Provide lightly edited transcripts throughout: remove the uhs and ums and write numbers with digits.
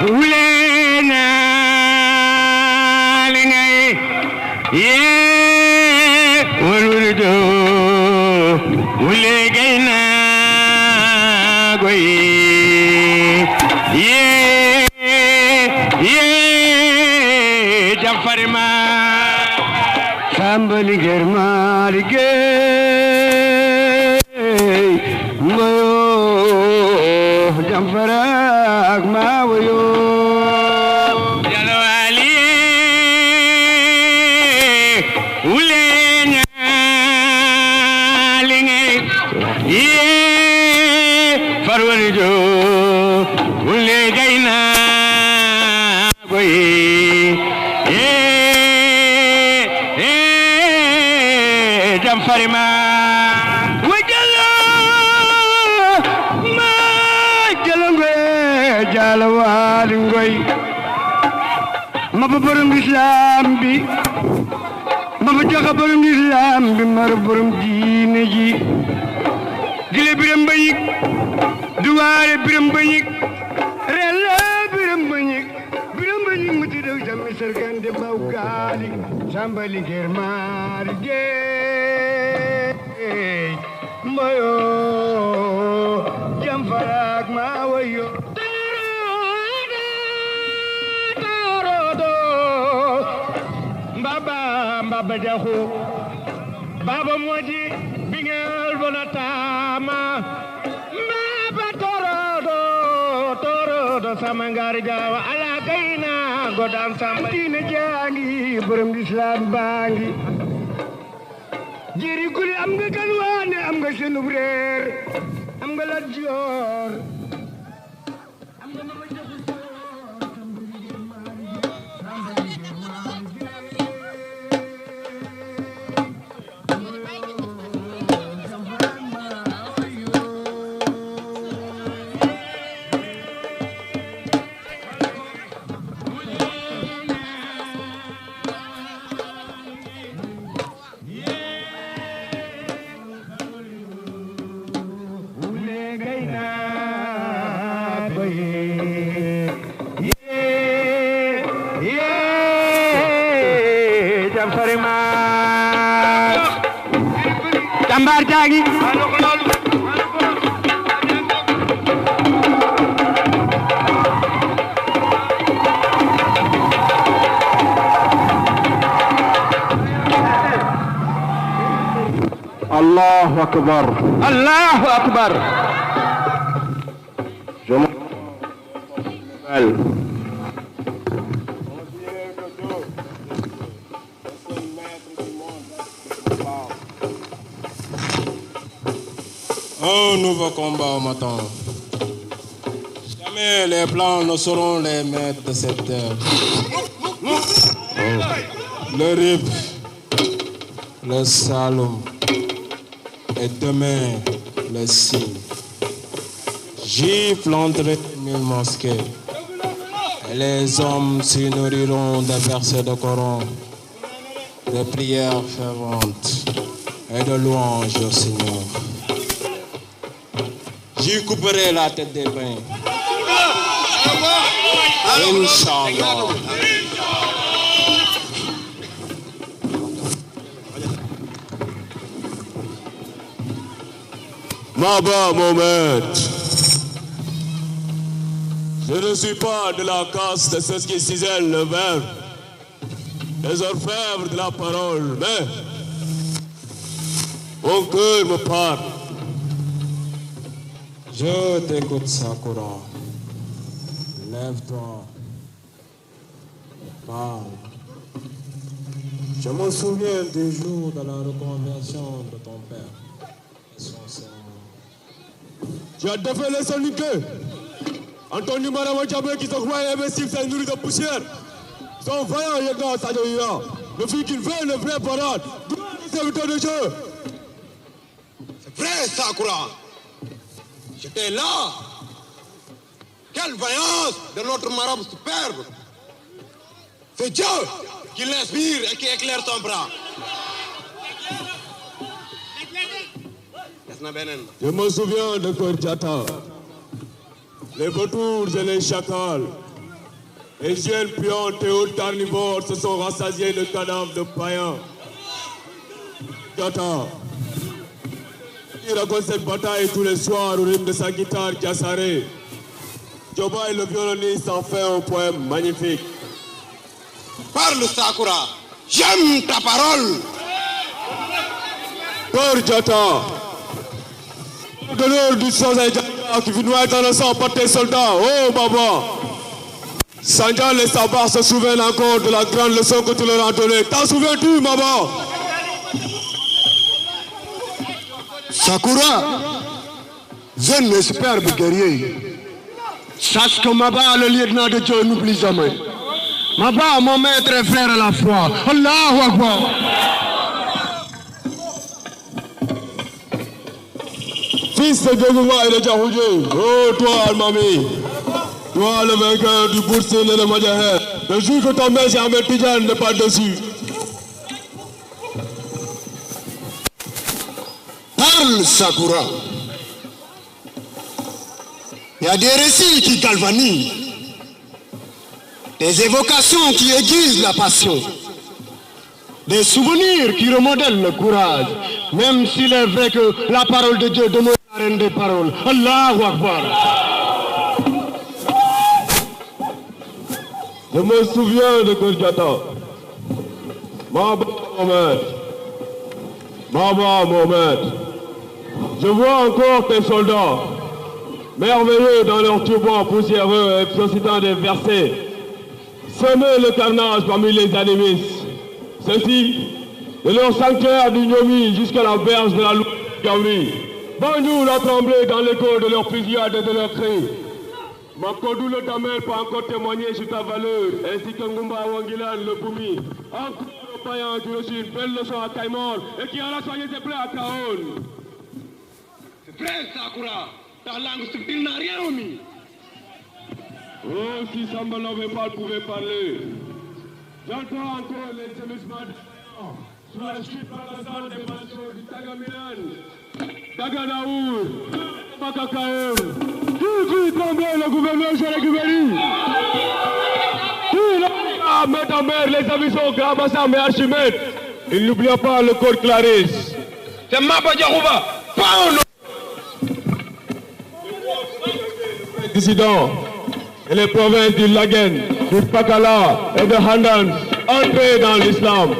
Ulena lingay ye ulurdo ulegayna goy ye jamfarma sambali germalige moyo jamfarak mawoyo jalwali ulenya linge ye farwalijo ulegayna goy jamfarima wajalo ma jalangwe jalawal ngoy ma borom islam bi ma joxa borom islam bi mar borom diine ji dile biram bayik duwaare biram bayik rela biram bayik muti daw jammi sergande bawgali sambali germar je moyo jamfarak mawayo torodo baba jaxu baba moji bingel bonatama baba torodo samangari jawa ala kayna godam samba dina jangi borom islam bangi jeri kuli am nga kan wane am nga senu reer am nga la jor am nga ma jox jambar jagi Allahu akbar Allahu akbar Un nouveau combat m'attend. Jamais les Blancs ne seront les maîtres de cette terre. Le Rip, le Saloum et demain le Sine. Gifle entre 1000 mosquées et les hommes s'y nourriront de versets de Coran, de prières ferventes et de louanges au Seigneur. J'y couperai la tête des pains. Inch'Allah. Maba Mohamed. Je ne suis pas de la caste de ceux qui cisèlent le verbe, des orfèvres de la parole, mais mon cœur me parle. Je t'écoute, Sakura. Lève-toi. Parle. Je me souviens des jours de la reconversion de ton père et son serment. Tu as défait les soniqués. Anthony Maramajabé qui se croit investir sa nourriture de poussière. Son vaillant Yéga Sadoya, le fils qu'il veut, le vrai parade, doit le serviteur de jeu. C'est vrai, Sakura. J'étais là. Quelle vaillance de notre marabout superbe. C'est Dieu qui l'inspire et qui éclaire son bras. Je me souviens de Korjata, les vautours et les chacals Les jeunes pions théotes carnivores se sont rassasiés de cadavres de païens. Jata, il raconte cette bataille tous les soirs au rythme de sa guitare Kiasare. Joba et le violoniste en fait un poème magnifique. Parle, Sakura. J'aime ta parole. Peur Jata. De l'heure du Sanjay Jata qui vient dans le sang par tes soldats. Oh Baba. Sanjay les sabbats se souviennent encore de la grande leçon que tu leur as donnée. T'en souviens-tu, Baba? Sakura, jeune et superbe guerrier. Sache que Maba, le lieutenant de Dieu, n'oublie jamais. Maba, mon maître et frère à la foi. Allahu Akbar. Fils de Djogouba et de Djahoudjé, oh toi Almami, toi le vainqueur du Boursin et de Madjaher, le jour que ton mère Ahmed Tidjan n'est pas dessus. Parle, Sakura. Il y a des récits qui galvanisent, des évocations qui aiguisent la passion, des souvenirs qui remodèlent le courage, même s'il est vrai que la parole de Dieu demeure la reine des paroles. Allahu Akbar. Je me souviens de Kolkata. Baba Mohamed. Baba Mohamed. Je vois encore tes soldats, merveilleux dans leurs turbans poussiéreux et suscitant des versets, semer le carnage parmi les animistes. Ceux-ci, de leur sanctuaire du Nyomi jusqu'à la berge de la Gauri, Banjou l'a tremblé dans l'écho de leurs fusillades et de leurs cris. Makodou le Damel peut encore témoigner sur ta valeur, ainsi que Ngumba Wangilan le Boumi. Encore le païen qui reçut une belle leçon à Kaimor et qui en a soigné ses plaies à Kaon. C'est vrai, Sakura, ta langue subtile n'a rien omis. Oh, si Samba Lovepal pouvait parler. J'entends encore les gémissements sur la chute par la salle des manchots du Tagamilan, Tagadaour, Makakaon. Qui tremblait le gouverneur Jéré Gubeli? Qui l'a mis en mer les amis sont Gramassam et Archimède? Il n'oublia pas le code Clarisse. C'est Maba Diarouba, pas un autre. Dissidents et les provinces du Lagen, du Pakala et de Handan entrés dans l'islam.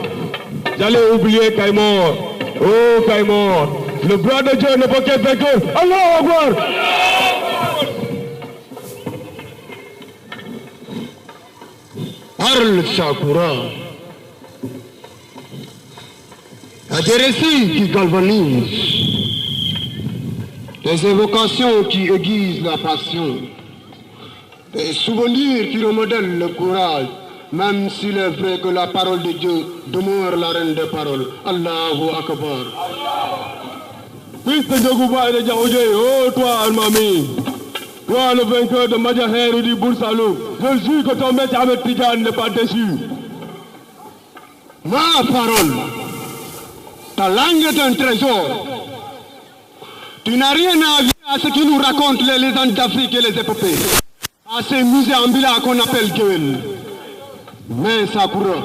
J'allais oublier Kaimor. Oh Kaimor, le bras de Dieu ne peut qu'être vaincu. Allahu Akbar. Parle, Sakura. Il y a des récits qui galvanisent, des évocations qui aiguisent la passion, des souvenirs qui remodèlent le courage, même s'il est vrai que la parole de Dieu demeure la reine des paroles. Allahu Akbar. Fils de Djogouba et de Djahoudjé, oh toi Almami, toi le vainqueur de Madjaher ou du Boursalou, je jure que ton maître Ahmed Tidjan n'est pas déçu. Ma parole, ta langue est un trésor. Tu n'as rien à dire à ce qui nous racontent les légendes d'Afrique et les épopées, à ces musées ambulants qu'on appelle Gueule. Mais Sakura,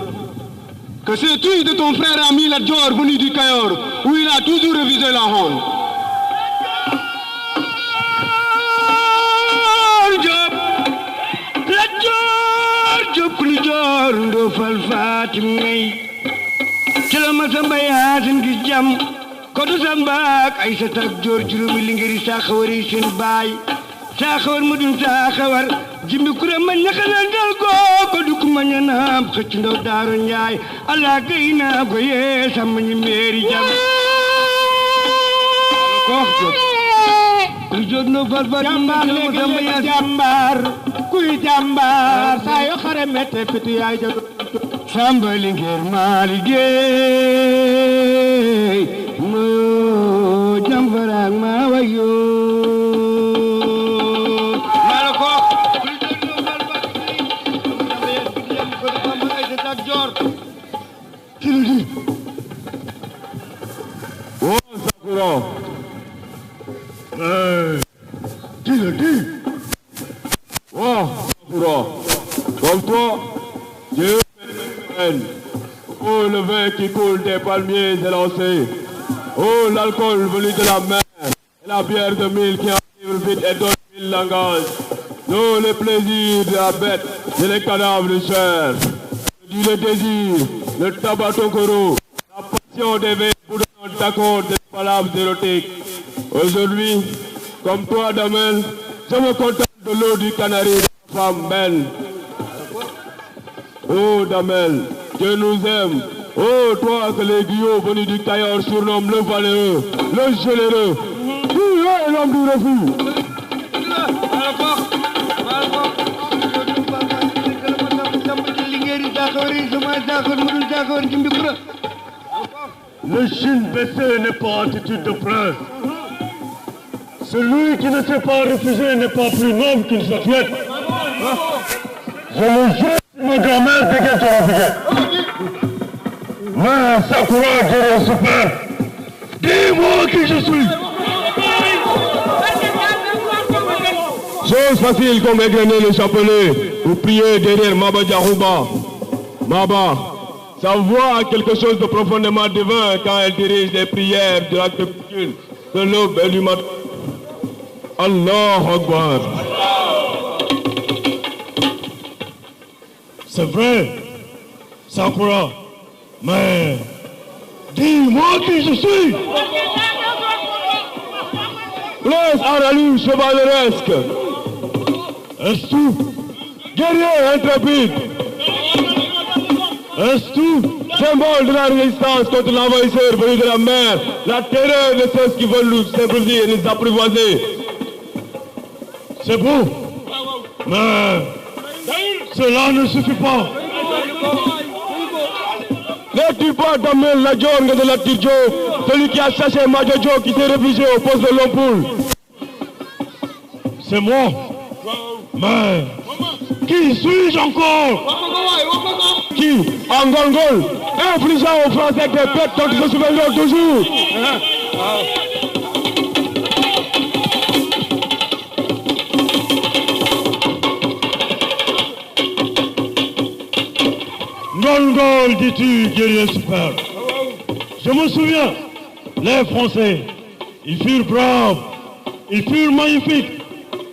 que sais-tu de ton frère ami la Dior venu du Cayor, où il a toujours révisé la honte? Kodu Sambak ay sa tak jor juróomi li ngiri saxawari seen baay saxawar mu dun saxawar jimbi kure man ñaxalal dal ko kodu ku ma ñanaam xëcc ndaw daaru njaay ala gay naa ko yee sam ñi meeri jam ko ku jot no fal fal jàmbaar léegi jàmbaar kuy jàmbaar saa yo xare mette pitu yaay jago Samba li ngir maa liggéey mo jambarak ma wayo malako Oh Sakura, tu le dis. Oh Sakura, comme vin qui coule des palmiers élancés. Oh, l'alcool venu de la mer, et la bière de mille qui enivre vite et donne mille langages. Oh, le plaisir de la bête et les cadavres de chair. Le désir, le tabac-tokoro, la passion des veilles boudonnantes d'accords des palabres érotiques. Aujourd'hui, comme toi, Damel, je me contente de l'eau du Canari de la femme belle. Oh, Damel, Dieu nous aime. Oh, toi que les guillots venus du Cayor surnomment le valeureux, le généreux. Qui est l'homme du refus? Le chine baissé n'est pas attitude de prince. Celui qui ne sait pas refuser n'est pas plus noble qu'une statuette. Je me jure que ma grand-mère dégaine ton refugé. Mais Sakura, guerrier super, dis-moi qui je suis. Chose facile comme égrener le chapelet ou prier derrière Maba Diarouba. Maba, sa voix a quelque chose de profondément divin quand elle dirige les prières de la crépuscule, de l'aube et du matin. Allah Akbar. C'est vrai, Sakura, mais dis-moi qui je suis. Prince Aralu chevaleresque. Est-ce tout? Guerrier intrépide. Est-ce tout? Symbole de la résistance contre l'envahisseur venu de la mer, la terreur de ceux qui veulent nous s'imposer et nous apprivoiser. C'est beau, mais cela ne suffit pas. N'es-tu pas Damel la Djongue de la Tidjo, celui qui a chassé Madjojo qui s'est réfugié au poste de Lompoul? C'est moi. Mais qui suis-je encore? Qui, en Gongol, infligeant aux Français des bêtes dont ils se souviendront toujours. Gongol, dis-tu, guerrier super. Je me souviens, les Français, ils furent braves, ils furent magnifiques,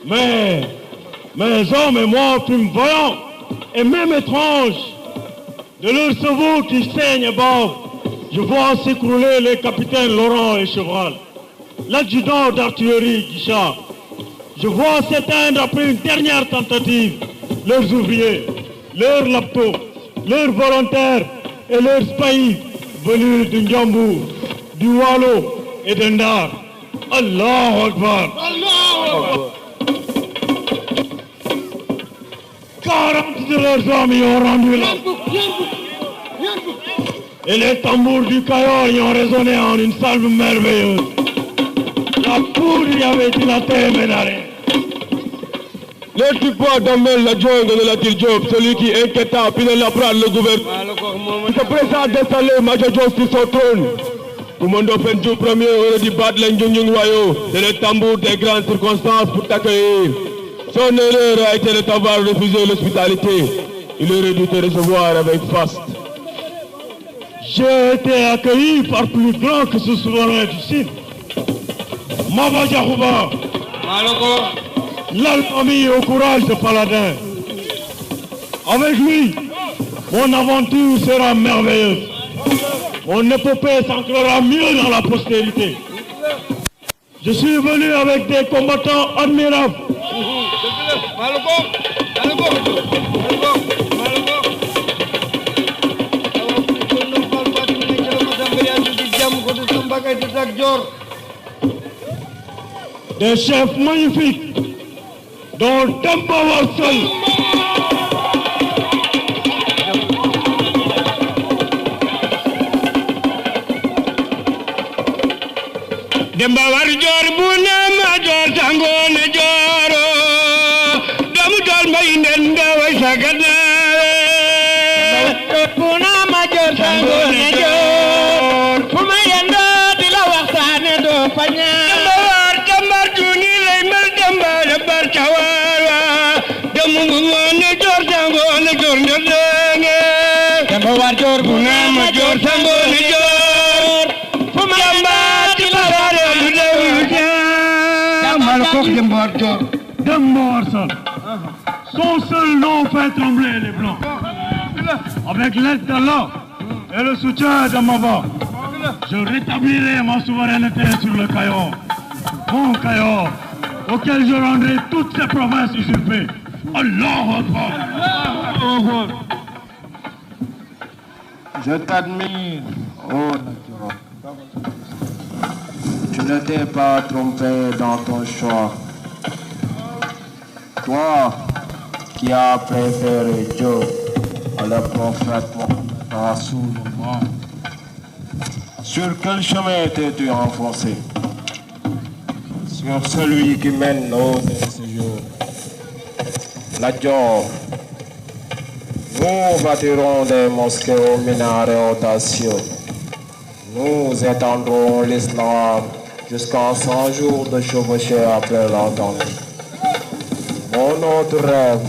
mais mes hommes et moi fûmes voyants et même étranges. De leurs chevaux qui saignent et bavent, je vois s'écrouler les capitaines Laurent et Chevral, l'adjudant d'artillerie Guichard. Je vois s'éteindre après une dernière tentative leurs ouvriers, leurs laptos, leurs volontaires et leurs spahis venus du Ndiambour, du Wallo et de Ndar. Allahu Akbar. 40 de leurs hommes y ont rendu là. Et les tambours du Cayor y ont résonné en une salve merveilleuse. La poudre y avait dilaté Ménaré. N'es-tu pas Damel la Djongue de la Tidjo, celui qui inquiéta Pinet-Laprade le gouvernement, qui se présente d'installer Madjojo sur son trône? Koumando Fendjou Ier aurait dû battre les Ndjung royaux, c'est le tambour des grandes circonstances pour t'accueillir. Son erreur a été de t'avoir refusé l'hospitalité. Il aurait dû te recevoir avec faste. J'ai été accueilli par plus grand que ce souverain du Sine. Maba Diarouba, l'alchimie au courage de paladin. Avec lui, mon aventure sera merveilleuse. Mon épopée s'ancrera mieux dans la postérité. Je suis venu avec des combattants admirables. Des chefs magnifiques, dont Demba War seul. Demba War Jor Buna Major Tangone Joro Damu Jol Mainen Dawa Sagana Buna Major Tangone Jor Fumayenda Dila Waxane Do Fanya Demba War Jambar Juni Laymel Demba Jabar Chawara Damu Ngone Jor Tangone Jor Ndenge Demba War Jor Buna Major Tangone de Morrison. Son seul nom fait trembler les Blancs. Avec l'aide d'Allah et le soutien de Maba, je rétablirai ma souveraineté sur le Cayor. Mon Cayor, auquel je rendrai toutes ces provinces usurpées. Allahu Akbar. Je t'admire, oh Natura. Tu ne t'es pas trompé dans ton choix. Toi qui as préféré Dieu à le prophète Rasulullah. Sur quel chemin t'es-tu enfoncé? Sur celui qui mène au séjour. La Dior. Nous bâtirons des mosquées aux minarets audacieux. Nous étendrons l'islam jusqu'en 100 jours de chevauchée après l'entente. Mon autre rêve,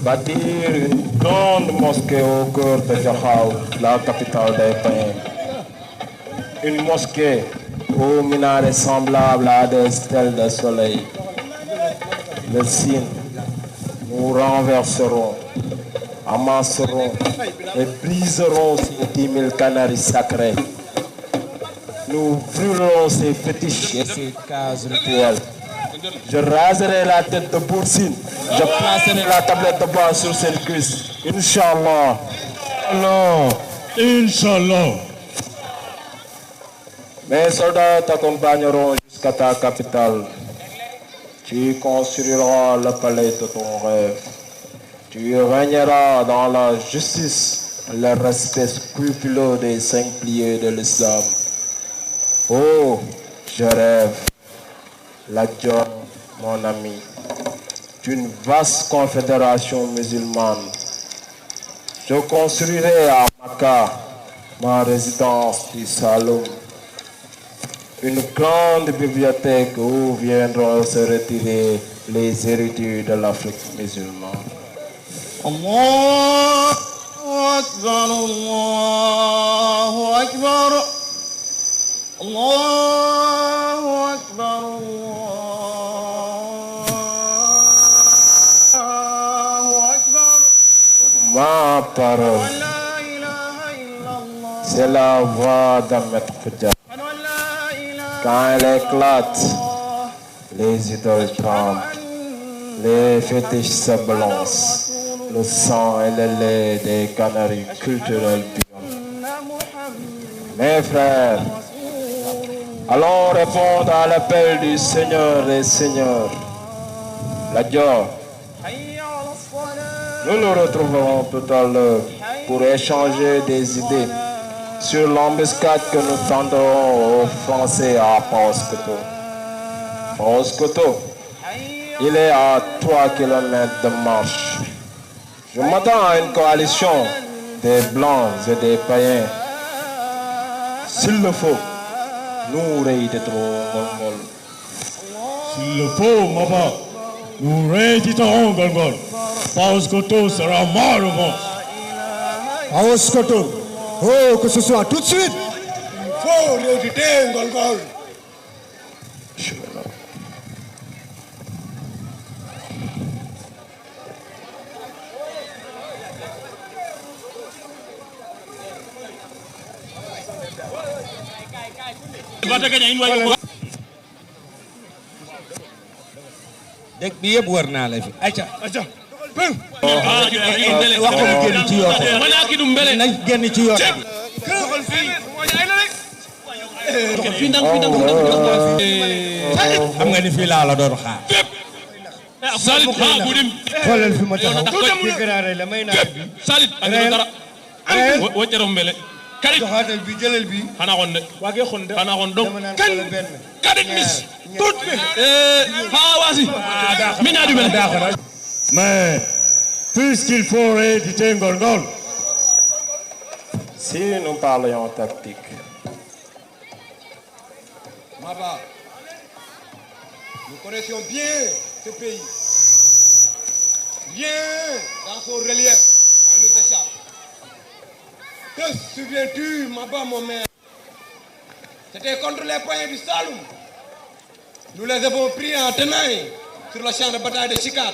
bâtir une grande mosquée au cœur de Jahaou, la capitale des Païens. Une mosquée aux minarets semblables à des stèles de soleil. Le signe, nous renverserons, amasserons et briserons ces 10 000 canaries sacrés. Nous brûlerons ces fétiches et ces cases rituelles. Je raserai la tête de Boursine. Je placerai la tablette de bois sur ses cuisses. Inch'Allah. Allah, Inch'Allah. Mes soldats t'accompagneront jusqu'à ta capitale. Tu construiras le palais de ton rêve. Tu régneras dans la justice, le respect scrupuleux des 5 piliers de l'islam. Oh, je rêve, la Dior, mon ami, d'une vaste confédération musulmane. Je construirai à Makkah, ma résidence du Saloum, une grande bibliothèque où viendront se retirer les érudits de l'Afrique musulmane. الله أكبر الله أكبر الله أكبر الله أكبر. Ma parole, لا إله إلا الله. c'est la voix d'Ahmed Khoudia. Quand elle éclate, les idoles tremblent, les fétiches se balancent. Le sang et le lait des canaries culturelles bouillonnent. Mes frères, allons répondre à l'appel du Seigneur des Seigneurs, la Dior. Nous nous retrouverons tout à l'heure pour échanger des idées sur l'embuscade que nous tendrons aux Français à Paoskoto. Paoskoto, il est à 3 km de marche. Je m'attends à une coalition des Blancs et des Païens. S'il le faut, nous rééditerons Golgol. S'il le faut, Maba, nous rééditerons Golgol. Paoskoto sera ma revanche. Paoskoto, oh, que ce soit tout de suite. Il faut rééditer Golgol. dëkk bi yëpp war naa la fi ayca Acha. wax ko mu génn ci yoote nañ génn ci yoote xam nga ni fii laa la doon xaar Salit ha budim xoolal fi ma taxaw la may naa bi Salit ak dara wajjaro mbele karit joxaatal bi jëlal bi xana xonde wage xonde xana xon donc kan karit mis tout ha wasi mina du mbele Mais, puisqu'il faut rééditer Golgol, Si nous parlions tactique, Maba, nous connaissions bien ce pays. Bien dans son relief, ne nous échappe. Te souviens-tu, Maba, mon maire? C'était contre les Païens du Saloum. Nous les avons pris en tenaille sur le champ de bataille de Chikat.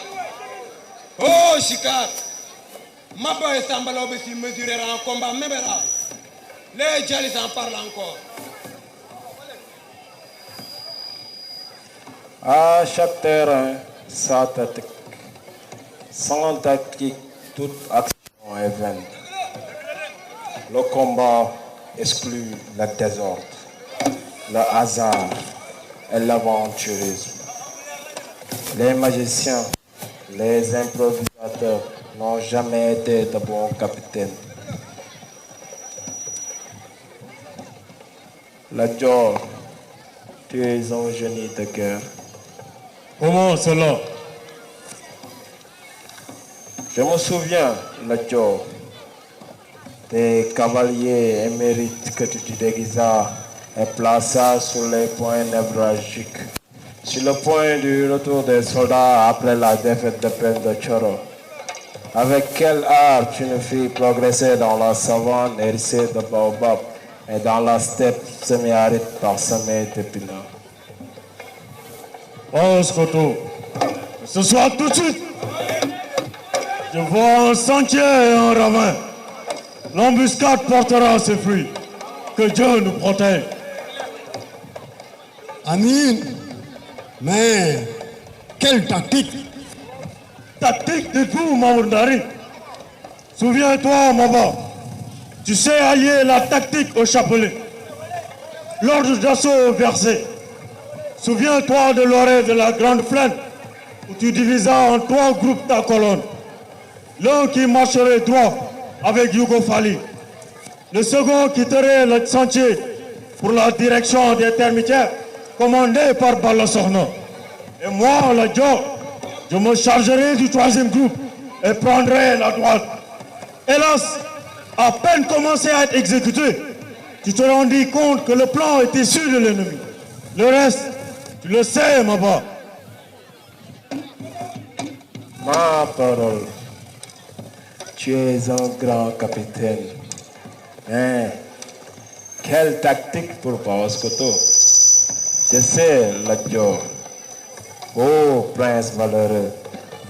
Oh Chikat, Maba et Sambalobe s'y mesurèrent en combat mémorable. Les Djalis en parlent encore. À chaque terrain, sa tactique. Sans tactique, toute action est vaine. Le combat exclut le désordre, le hasard et l'aventurisme. Les magiciens, les improvisateurs n'ont jamais été de bons capitaines. La Dior, tu es un génie de guerre. Comment cela? Je me souviens, la Dior, des cavaliers émérites que tu te déguisas et plaças sur les points névralgiques. Sur le point du retour des soldats après la défaite de Plaine de Choro. Avec quel art tu nous fis progresser dans la savane hérissée de baobab et dans la steppe semi-aride parsemée d'épinards. Oh, Skoto, ce soir tout de suite, je vois un sentier et un ravin. L'embuscade portera ses fruits. Que Dieu nous protège. Amin, mais quelle tactique? Tactique de vous, Mamoundari. Souviens-toi, Maba, tu sais allier la tactique au chapelet. L'ordre d'assaut versé. Souviens-toi de l'orée de la Grande Plaine, où tu divisas en 3 groupes ta colonne. L'un qui marcherait droit avec Yugo Fali. Le second quitterait le sentier pour la direction des termitières, commandé par Balasorno. Et moi, le Dior, je me chargerai du 3e groupe et prendrai la droite. Hélas, à peine commencé à être exécuté, tu te rendis compte que le plan est issu de l'ennemi. Le reste, tu le sais, Maba. Ma parole, tu es un grand capitaine. Mais quelle tactique pour Paoskoto? Je sais, la Dior. Ô prince valeureux,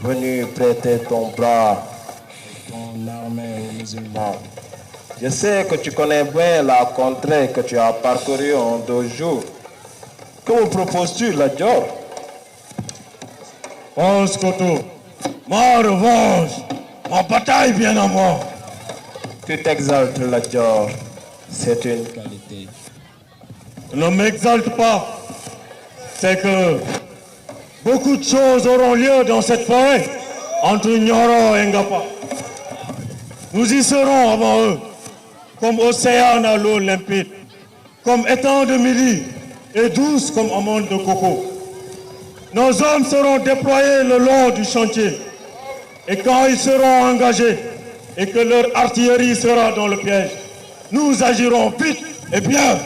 venu prêter ton bras, ton armée aux musulmans. Je sais que tu connais bien la contrée que tu as parcourue en 2 jours. Que me proposes-tu, la Dior? Oh, Skoto, ma revanche, ma bataille bien à moi. Tu t'exaltes, la Dior. C'est une qualité. Ne m'exalte pas. C'est que beaucoup de choses auront lieu dans cette forêt entre Nyoro et Ngapa. Nous y serons avant eux, comme océan à l'eau limpide, comme étang de midi et douce comme amande de coco. Nos hommes seront déployés le long du chantier. Et quand ils seront engagés et que leur artillerie sera dans le piège, nous agirons vite et bien.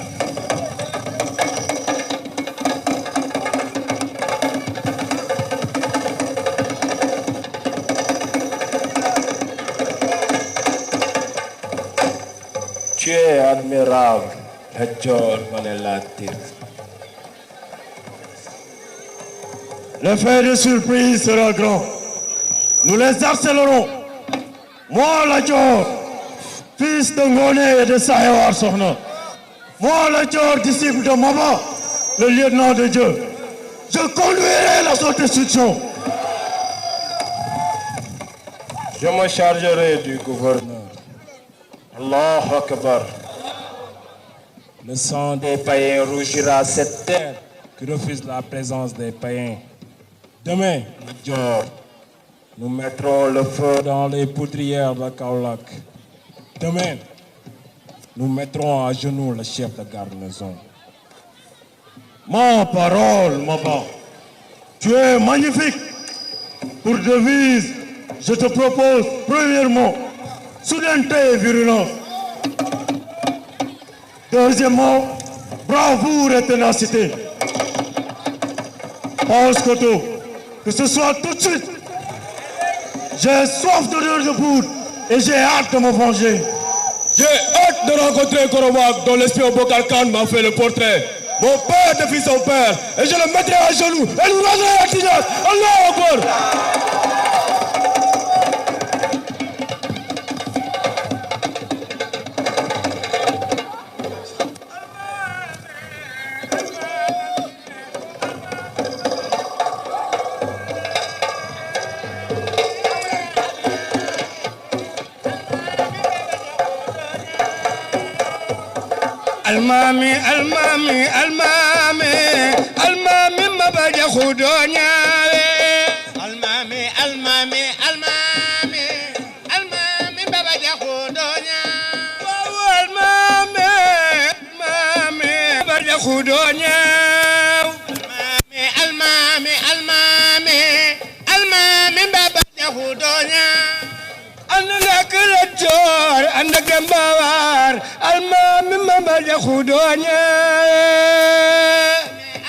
Tu es admirable, Hector Manelatir. L'effet de surprise sera grand. Nous les harcelerons. Moi, la Dior, fils de Ngone et de Sahewar Sorna. Moi, la Dior, disciple de Maba, le lieutenant de Dieu. Je conduirai la sorte destruction. Je me chargerai du gouverneur. Allah Akbar. Le sang des païens rougira cette terre qui refuse la présence des païens. Demain, Dior, nous mettrons le feu dans les poudrières de Kaolack. Demain, nous mettrons à genoux le chef de garnison. Ma parole, Maba, tu es magnifique. Pour devise, je te propose, premièrement, soudaineté et virulence. Deuxièmement, bravoure et ténacité. Paoskoto, que ce soit tout de suite. J'ai soif d'odeur de poudre et j'ai hâte de me venger. J'ai hâte de rencontrer Korowak dont l'espion Bokar Khan m'a fait le portrait. mon père défie son père, et je le mettrai à genoux, et nous rendrai la Tidiane. Allah Akbar. المامي المامي المامي المامي ما بجا خدونيا المامي المامي المامي المامي ما بجا خدونيا المامي المامي بجا خدونيا المامي المامي المامي ما بجا خدونيا أنا كل الجار أنا جنبوار المامي ما بجا خدونيا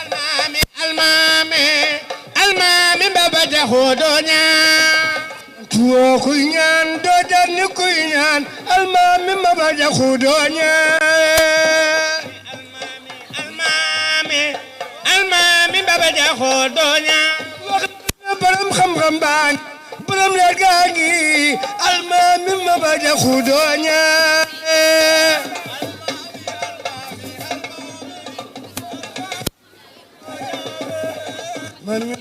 المامي المامي المامي ما بجا خدونيا تو كوينان دو دان كوينان المامي ما بجا خدونيا المامي المامي ما بجا خدونيا برم خم بان برم لغاني المامي ما بجا خدونيا من